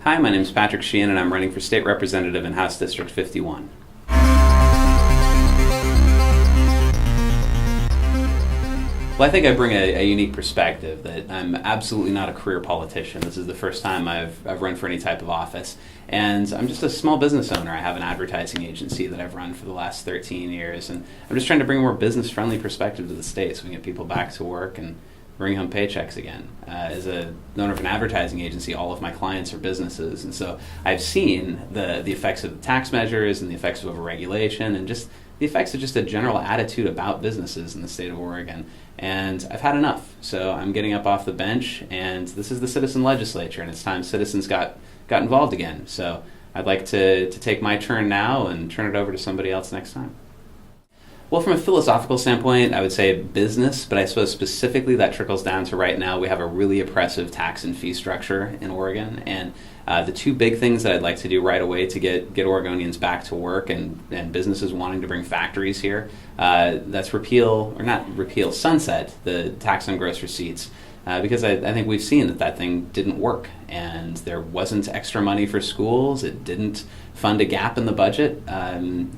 Hi, my name is Patrick Sheehan and I'm running for State Representative in House District 51. Well, I think I bring a unique perspective that I'm absolutely not a career politician. This is the first time I've run for any type of office. And I'm just a small business owner. I have an advertising agency that I've run for the last 13 years. And I'm just trying to bring a more business-friendly perspective to the state so we can get people back to work and bring home paychecks again. As a owner of an advertising agency, all of my clients are businesses. And so I've seen the effects of the tax measures and the effects of overregulation and just the effects of just a general attitude about businesses in the state of Oregon. And I've had enough. So I'm getting up off the bench, and this is the citizen legislature, and it's time citizens got involved again. So I'd like to take my turn now and turn it over to somebody else next time. Well, from a philosophical standpoint, I would say business, but I suppose specifically that trickles down to right now we have a really oppressive tax and fee structure in Oregon, and the two big things that I'd like to do right away to get Oregonians back to work and businesses wanting to bring factories here, that's sunset the tax on gross receipts. Because I think we've seen that thing didn't work, and there wasn't extra money for schools. It didn't fund a gap in the budget.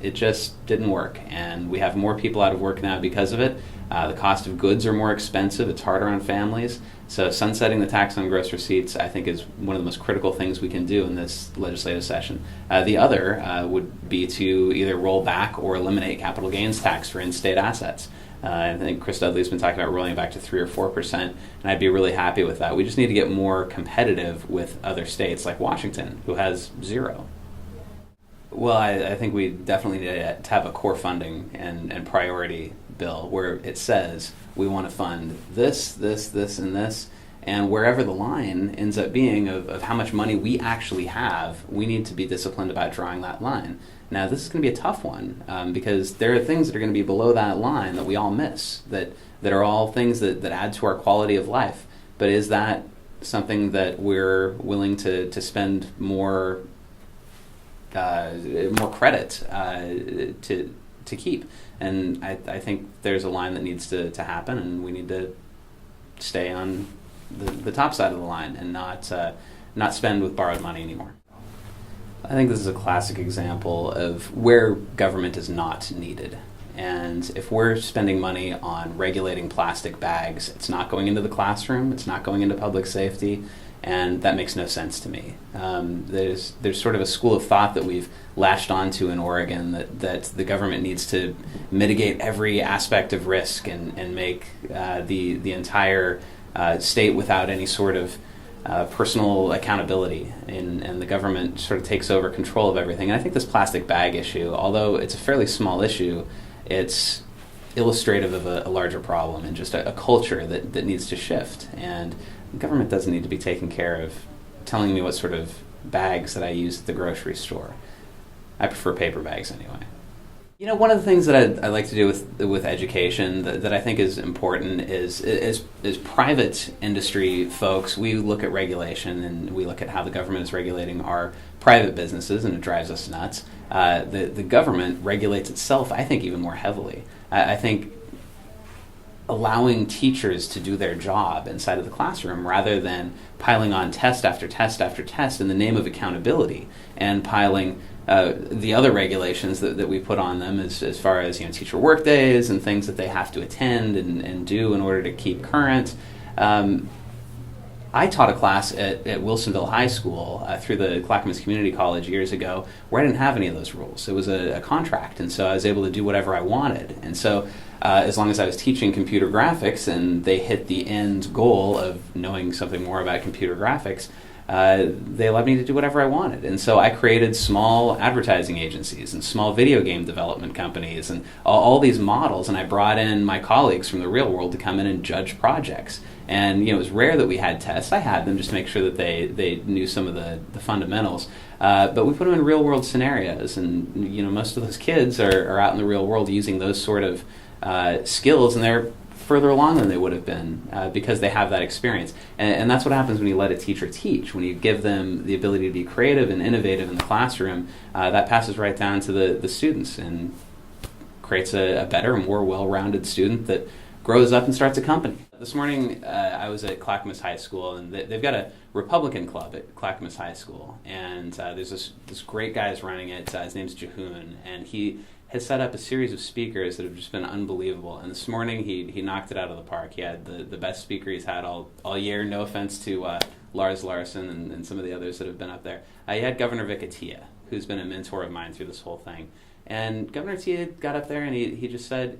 It just didn't work, and we have more people out of work now because of it. The cost of goods are more expensive. It's harder on families. So sunsetting the tax on gross receipts, I think, is one of the most critical things we can do in this legislative session. The other would be to either roll back or eliminate capital gains tax for in-state assets. I think Chris Dudley's been talking about rolling it back to 3 or 4%, and I'd be really happy with that. We just need to get more competitive with other states like Washington, who has 0. Well, I think we definitely need to have a core funding and priority bill where it says we want to fund this, and this, and wherever the line ends up being of how much money we actually have, we need to be disciplined about drawing that line. Now, this is going to be a tough one because there are things that are going to be below that line that we all miss, that are all things that add to our quality of life. But is that something that we're willing to spend more credit to keep? And I think there's a line that needs to happen, and we need to stay on the top side of the line and not spend with borrowed money anymore. I think this is a classic example of where government is not needed. And if we're spending money on regulating plastic bags, it's not going into the classroom, it's not going into public safety, and that makes no sense to me. There's sort of a school of thought that we've latched onto in Oregon that the government needs to mitigate every aspect of risk and make the entire state without any sort of personal accountability, and the government sort of takes over control of everything. And I think this plastic bag issue, although it's a fairly small issue, it's illustrative of a larger problem and just a culture that needs to shift. And the government doesn't need to be taking care of telling me what sort of bags that I use at the grocery store. I prefer paper bags anyway. You know, one of the things that I like to do with education that I think is important is private industry folks. We look at regulation and we look at how the government is regulating our private businesses, and it drives us nuts. The government regulates itself, I think, even more heavily. I think allowing teachers to do their job inside of the classroom rather than piling on test after test after test in the name of accountability and piling the other regulations that we put on them as far as teacher work days and things that they have to attend and do in order to keep current. I taught a class at Wilsonville High School through the Clackamas Community College years ago where I didn't have any of those rules. It was a contract, and so I was able to do whatever I wanted. And so as long as I was teaching computer graphics and they hit the end goal of knowing something more about computer graphics, they allowed me to do whatever I wanted. And so I created small advertising agencies and small video game development companies and all these models, and I brought in my colleagues from the real world to come in and judge projects. And it was rare that we had tests. I had them just to make sure that they knew some of the fundamentals. But we put them in real world scenarios, and most of those kids are out in the real world using those sort of skills, and they're further along than they would have been because they have that experience. And that's what happens when you let a teacher teach. When you give them the ability to be creative and innovative in the classroom, that passes right down to the students and creates a better, more well-rounded student that grows up and starts a company. This morning, I was at Clackamas High School, and they've got a Republican club at Clackamas High School, and there's this great guy who's running it. His name's Jehoon, and he has set up a series of speakers that have just been unbelievable. And this morning, he knocked it out of the park. He had the best speaker he's had all year. No offense to Lars Larson and some of the others that have been up there. He had Governor Vic Atiyeh, who's been a mentor of mine through this whole thing. And Governor Atiyeh got up there and he just said,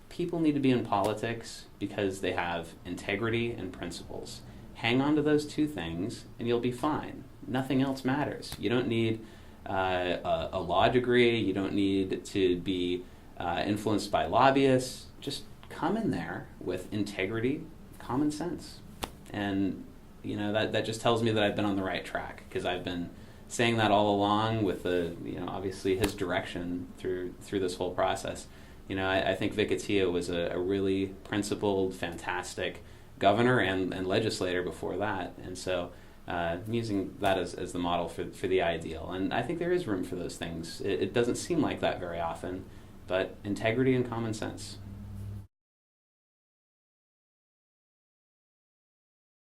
people need to be in politics because they have integrity and principles. Hang on to those two things and you'll be fine. Nothing else matters. You don't need a law degree. You don't need to be influenced by lobbyists. Just come in there with integrity, common sense. And that just tells me that I've been on the right track, because I've been saying that all along with obviously his direction through this whole process. I think Vic Atiyeh was a really principled, fantastic governor and legislator before that. And so I'm using that as the model for the ideal. And I think there is room for those things. It doesn't seem like that very often, but integrity and common sense.